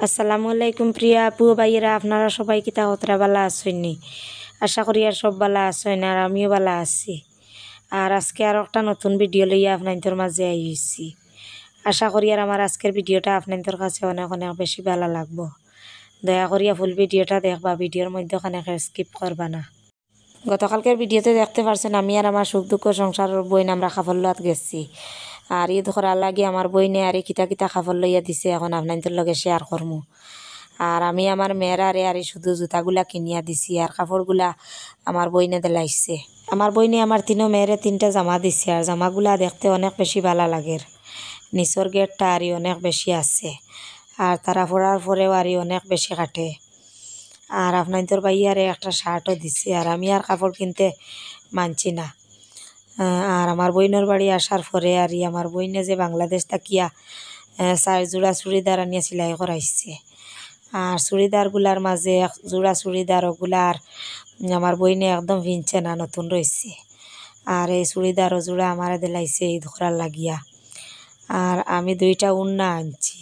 আসসালামু আলাইকুম প্রিয়া আপু ভাইয়েরা, আপনারা সবাই কিতা হতরা বালা আসেননি? আশা করি আর সব বালা আসেন, আর আমিও বালা আছি। আর আজকে আর একটা নতুন ভিডিও লইয়া আপনাদের মাঝে আইছি। আশা করি আর আমার আজকের ভিডিওটা আপনাদের কাছে অনেক অনেক বেশি ভালো লাগবো। দয়া করিয়া ফুল ভিডিওটা দেখবা, ভিডিওর মধ্যে খানিক স্কিপ করবা না। গতকালকের ভিডিওতে দেখতে পারছেন আমি আর আমার সুখ দুঃখ সংসারের বইন আমরা খাফর লোয়াত গেছি। আর ঈদ করার লাগে আমার বইনে আর কিতা কিতা খাফর লইয়া দিছে, এখন আপনাদের লগে শেয়ার করমু। আর আমি আমার মেয়েরারে আর শুধু জুতাগুলা কিনিয়া দিছি, আর কাপড়গুলা আমার বইনে দিলাইছে। আমার বইনে আমার তিনও মেয়েরে তিনটা জামা দিছে, আর জামাগুলা দেখতে অনেক বেশি ভালো লাগে। নিচর গেটটা আরই অনেক বেশি আছে, আর তারা পরার পরেও আরই অনেক বেশি কাটে। আর আপনাদের ভাইয়ারে একটা শার্টও দিছে, আর আমি আর কাপড় কিনতে মানছি না। আর আমার বইনের বাড়ি আসার পরে আর আমার বইনে যে বাংলাদেশ তাকিয়া 4 জোড়া চুড়িদার আনিয়া সেলাই করাইছে। আর চুড়িদারগুলার মাঝে এক জোড়া চুড়িদার ওগুলার আমার বইনে একদম ভিনছে না, নতুন রয়েছে। আর এই চুড়িদার ও জোড়া আমার দিলাইছে ঈদ করার লাগিয়া। আর আমি 2টা উন্না আনছি,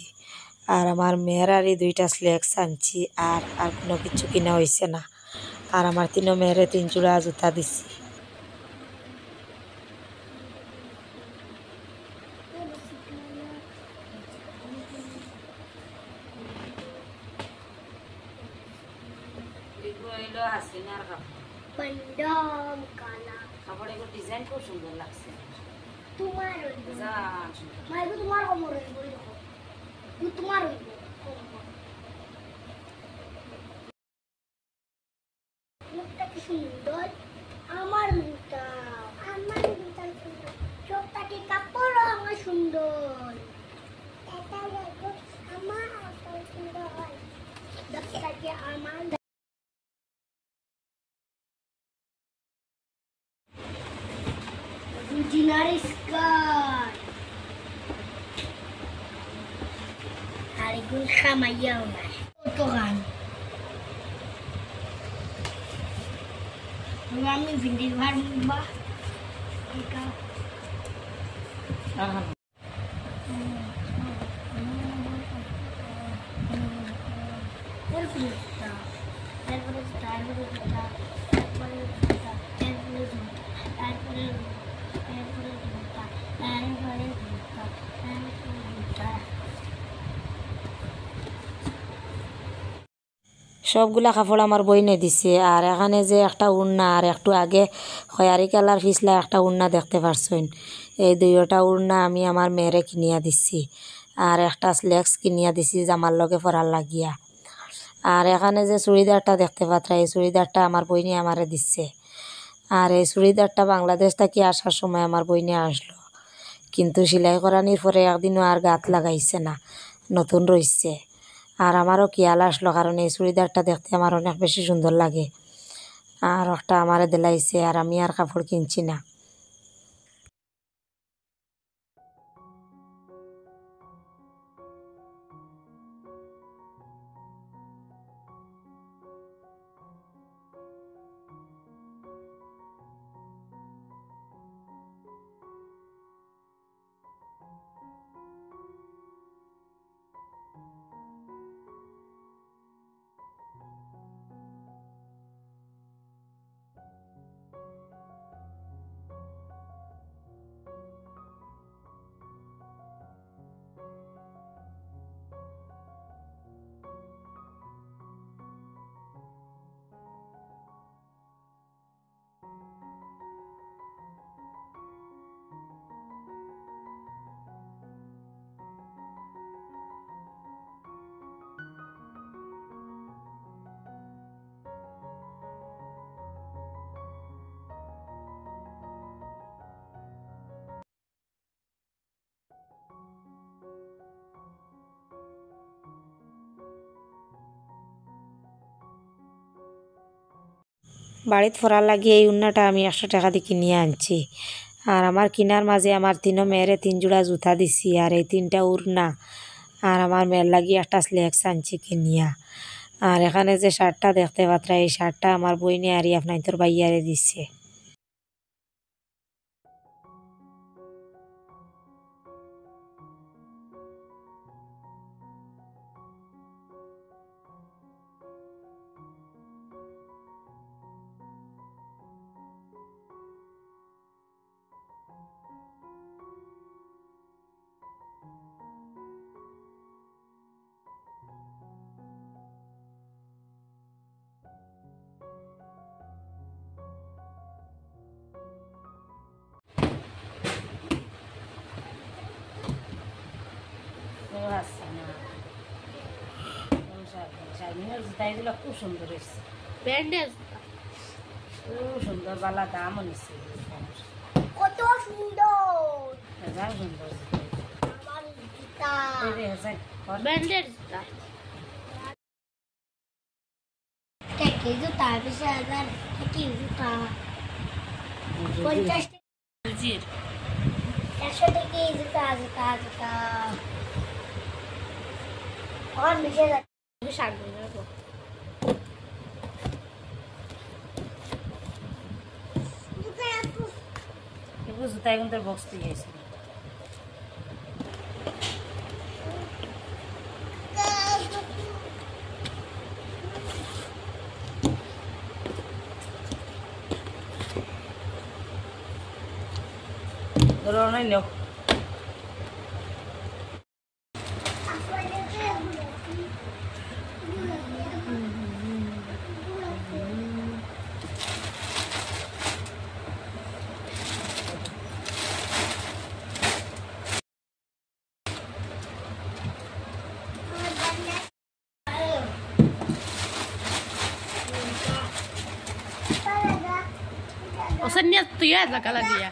আর আমার মেয়েরারই 2টা স্লেক্স আনছি। আর আর কোনো কিছু কিনা হয়েছে না। আর আমার তিনও মেয়েরে 3 জোড়া জুতা দিছি। বন্ধম কালা কাপড় এগুলো ডিজাইন খুব সুন্দর লাগছে। তোমার হইব মাইগো তোমার কোমর হইব দেখো তোমার হইব মুখটা কি সুন্দর আমার মুখটা সুন্দর চোখটা কি কাপড় আমার সুন্দর এটা দেখো আমার সুন্দর দেখটা কি আমার Dinar Sky. Harigul Khamayaw na. Tutukan. Marami bindihan mo ba? Ikaw. সবগুলা কাপড় আমার বইনে দিছে। আর এখানে যে একটা উড়না, আর একটু আগে খয়ারি কালার ফিসলা একটা উড়না দেখতে পারছেন, এই 2টা উড়না আমি আমার মেয়েরে কিনিয়া দিছি। আর একটা স্লেক্স কিনিয়া দিছি জামার লগে পরার লাগিয়া। আর এখানে যে চুড়িদারটা দেখতে পাত্রা, এই চুড়িদারটা আমার বইনে আমারে দিচ্ছে। আর এই চুড়িদারটা বাংলাদেশ থেকে আসার সময় আমার বইনে আসলো, কিন্তু সেলাই করানির পরে একদিনও আর গাত লাগাইছে না, নতুন রইছে। আর আমারও খেয়াল আসলো, কারণ এই চুড়িদারটা দেখতে আমার অনেক বেশি সুন্দর লাগে। আর একটা আমারে দিলাইছে, আর আমি আর কাপড় কিনছি না। বাড়িতে ফরার লাগিয়ে এই উন্নাটা আমি 100 টাকা দিয়ে কিনিয়ে আনছি। আর আমার কিনার মাঝে আমার তিনও মেয়েরে 3 জোড়া জুতা দিছি, আর এই 3টা উড়না, আর আমার মেয়ের লাগিয়ে একটা স্লেক্স আনছি কিনিয়া। আর এখানে যে শার্টটা দেখতে পাত্রা, এই শার্টটা আমার বইনে আরি আপনার বাইয়ারে দিচ্ছে। শাইনিংয়ের জুতাইগুলো খুব সুন্দর হয়েছে, ব্যান্ডেজ খুব সুন্দর, বালা দামও নিচ্ছে, কত সুন্দর হাজার সুন্দর আমার জুতা জুতা। ব্যান্ডেজ জুতা কি জুতা 20,000 কি জুতা 50 জির 100 টাকা জুতা জুতা জুতা আর 20,000 শাক দেবো এগুলো জুতা এখন তোর বক্স দিয়ে গেছে। ধরো নাই নেও Osannya tuh ya zakala dia.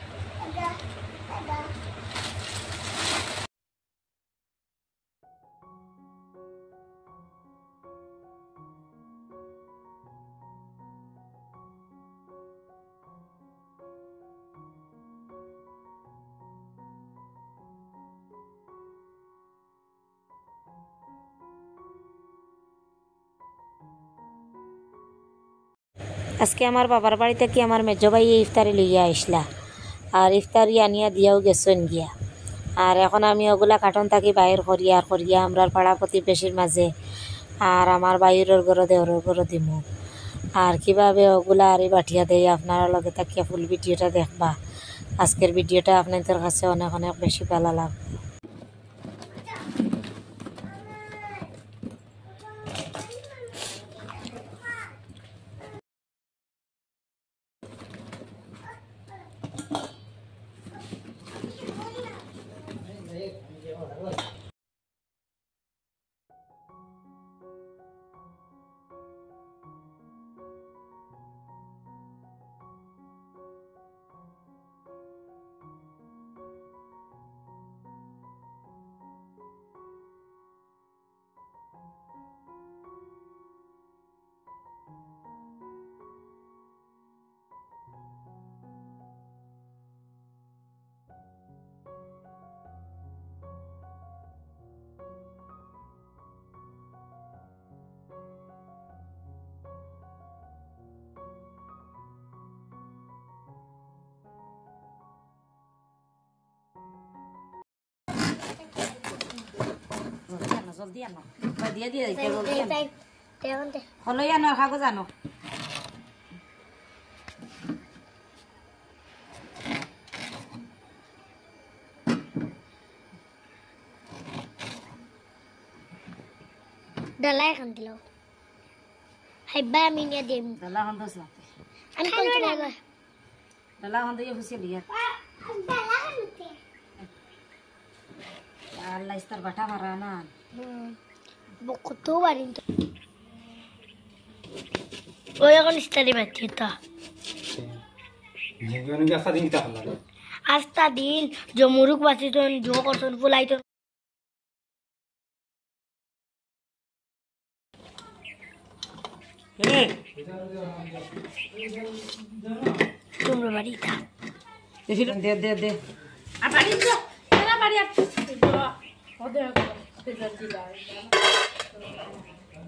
আজকে আমার বাবার বাড়ি থেকে আমার মেজো ভাই ইফতারি লইয়া আইসলা, আর ইফতারি আনিয়া দিয়াও গেছেন গিয়া। আর এখন আমি ওগুলা কার্টন থাকি বাইর করিয়া আমরার পাড়া প্রতিবেশীর মাঝে আর আমার বাইরের ঘরে দেওরের ঘরে দিমু। আর কীভাবে ওগুলা আরই বাঠিয়া দেয় আপনারা লগে থাকিয়া ফুল ভিডিওটা দেখবা। আজকের ভিডিওটা আপনাদের কাছে অনেক অনেক বেশি ভালো লাগবে। জলদি আনো, দিয়ে দিয়ে হলো আনো কাগজ আনো। Dalai kan dilaw. Hay ba minya dem. ডালা এখন দোষ না, Ano ko talaga? ডালা এখন দিয়ে ফুসিয়ে লিয়া Dalai kan te. আল্লাহ ইস্তার বাটা মারা না। Buko to warin to. Oya kan istari batita. জীবনে কি আস্তা দিন কিতা হল Asta din jo muruk basiton jo korson fulai to. Tumro barita. They they they Aparito. Era Maria.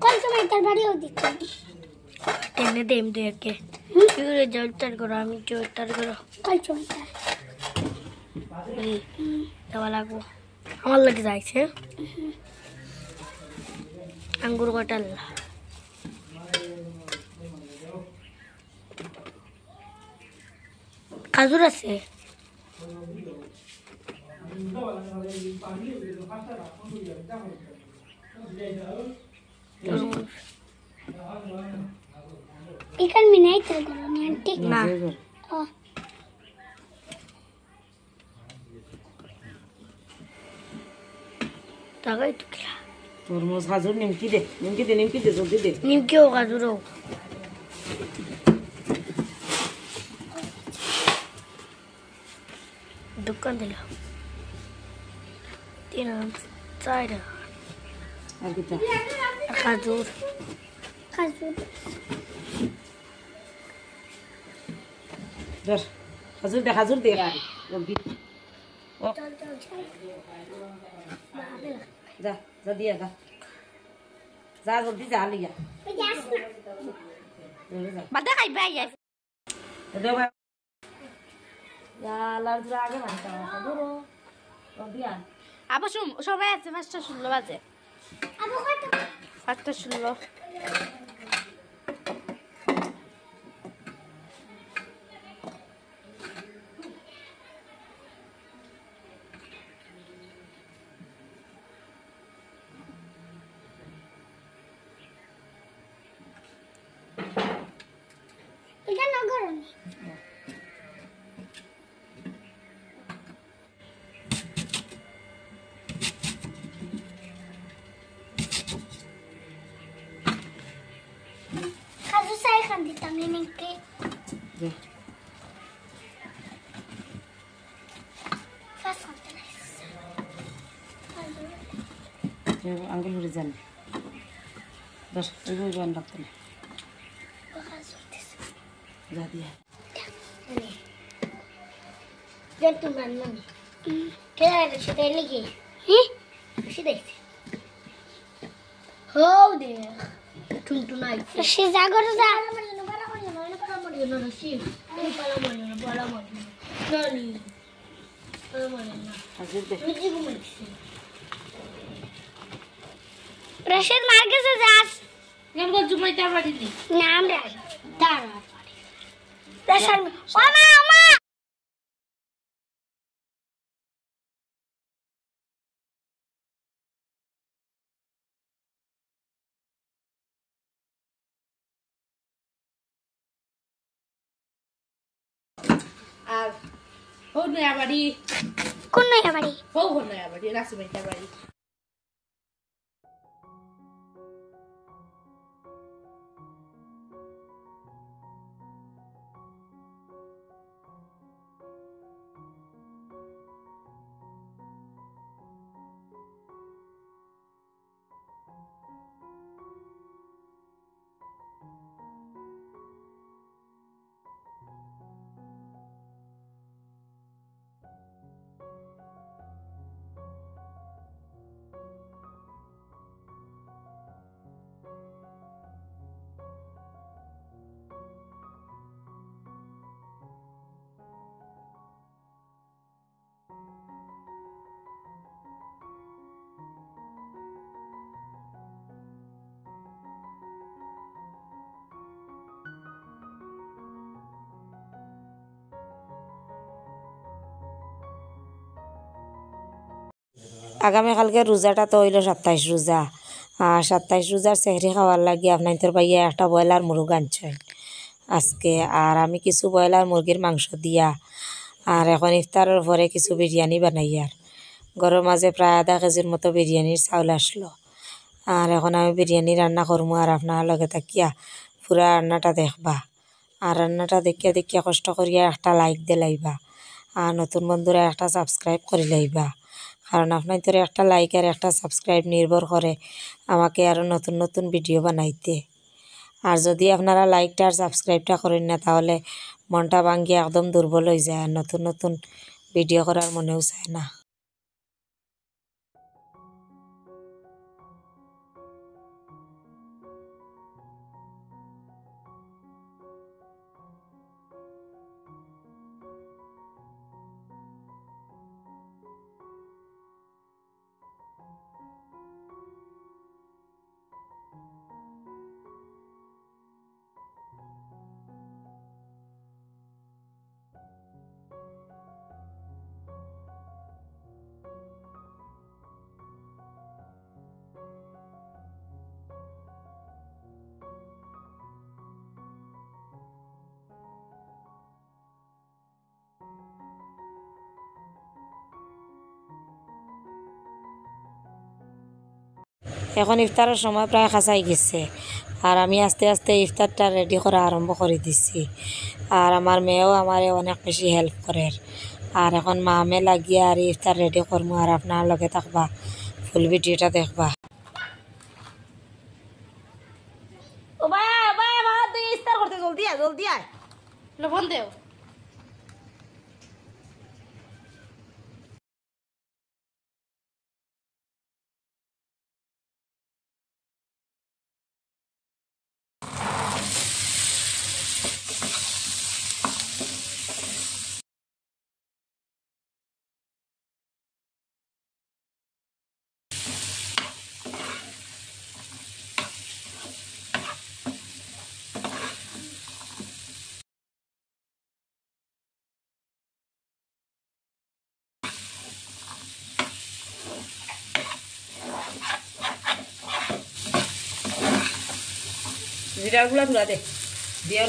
कौन सा मेंटल बड़ी होती है तेने देम दे के फिर रिजल्ट तर करो আমি जो तर करो कौन सा मेंटल दवा लागो আমার লাগে যাইছে আঙ্গুর কাটাল কাজুর আছে ikan minai tergolong nanti nah oh tahu itu kira তরমুজ খাজুর নিমকি দে জলদি দে। নিমকিও গাজরও দোকান দিল 3 4 আর কিতা খাজুর ধর খাজুর দে জলদি। ও যা দিয়া যা জলদি যা লিয়া বাদা খাইবা ইয়ার দে ভাই লাল জুরা আগে মারতা খাজুর জলদি আন। আবার সবাই আছে 5:16 বাজে আবার কত 5:16 এটা না গরম খাজু সাই খান দিতাম নিমকি দে ফাস খাতে আঙ্গুল ভরে যান ধর ওই জোয়ান রাখতে না যা দিয়া Jantung mana? Kaya ada sudah lagi. Sudah. Oh deh. Tuntun aja. Si jago tu dah. খাজুর দে Rashid marga se jas. Yang kau cuma itu apa ini? Nam dah. Darah. Rashid. Mama. আর হো নয়া বাড়ি Kau nak apa ni? হো নয়া বাড়ি রাসিমাইটা বাড়ি আগামীকালকে রোজাটা তো হইল 27 রোজা। 27 রোজার সেহরি খাওয়ার লাগি আপনার তোর ভাইয়া একটা ব্রয়লার মুরগ আনছেন আজকে। আর আমি কিছু ব্রয়লার মুরগির মাংস দিয়া আর এখন ইফতারের পরে কিছু বিরিয়ানি বানাই। আর ঘরের মাঝে প্রায় আধা কেজির মতো বিরিয়ানির চাউল আসলো। আর এখন আমি বিরিয়ানি রান্না করবো আর আপনার লগে থাকিয়া পুরা রান্নাটা দেখবা। আর রান্নাটা দেখিয়া দেখিয়া কষ্ট করিয়া একটা লাইক দিয়ে লাইবা। আর নতুন বন্ধুরা একটা সাবস্ক্রাইব করে লাইবা, কারণ আপনার তোর একটা লাইক আর একটা সাবস্ক্রাইব নির্ভর করে আমাকে আরও নতুন নতুন ভিডিও বানাইতে। আর যদি আপনারা লাইকটা আর সাবস্ক্রাইবটা করেন না তাহলে মনটা ভাঙ্গিয়ে একদম দুর্বল হয়ে যায় আর নতুন নতুন ভিডিও করার মনেও চায় না। এখন ইফতারের সময় প্রায় কাছাই গেছে আর আমি আস্তে আস্তে ইফতারটা রেডি করা আরম্ভ করে দিছি। আর আমার মেয়েও আমারে অনেক বেশি হেল্প করে। আর এখন মামে লাগিয়ে আর ইফতার রেডি করবো আর আপনার লগে থাকবা, ফুল ভিডিওটা দেখবা। ও ভাই ভাই আমার তুই ইফতার করতে জলদি আয় জলদি আয়। লবণ দেও। জিরার গুঁড়া তুলা দে দিয়ে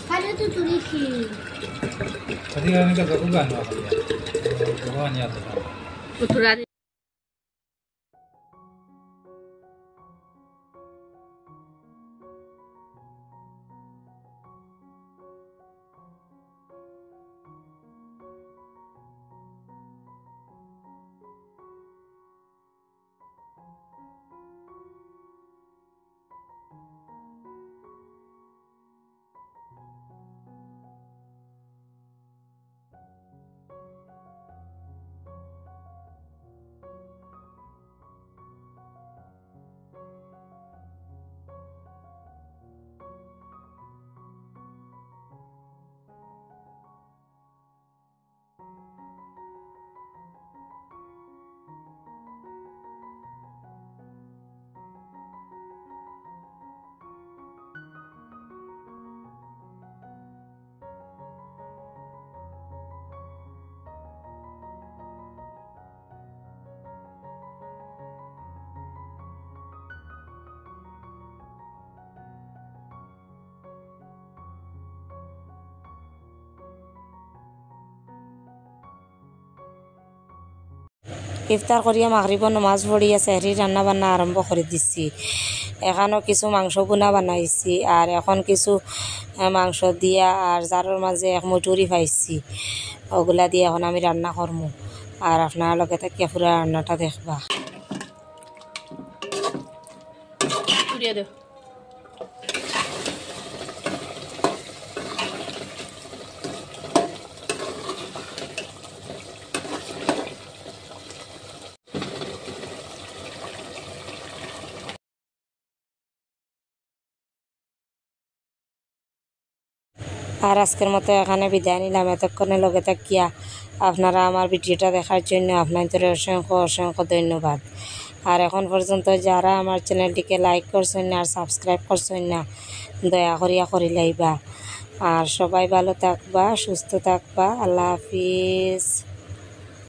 खाली तो चुरी की Tadi kan kita gagugan wa kaya. Gawa niya to. Uturan. ইফতার করিয়া মাগরিবর নামাজ পড়িয়া সেহরি রান্না বান্না আরম্ভ করে দিচ্ছি। এখানেও কিছু মাংস বুনা বানাইছি আর এখন কিছু মাংস দিয়া আর জারোর মাঝে এক মুটুরি পাইছি, ওগুলা দিয়ে এখন আমি রান্না করবো আর আপনার লগে থাকিয়া পুরা রান্নাটা দেখবা। উড়িয়ে দেও। আর আজকের মতো এখানে বিদায় নিলাম। এতক্ষণে লগে থাকিয়া আপনারা আমার ভিডিওটা দেখার জন্য আপনাদের অসংখ্য অসংখ্য ধন্যবাদ। আর এখন পর্যন্ত যারা আমার চ্যানেলটিকে লাইক করছেন না আর সাবস্ক্রাইব করছেন না, দয়া করিয়া করি লাইবা। আর সবাই ভালো থাকবা, সুস্থ থাকবা। আল্লাহ হাফিজ।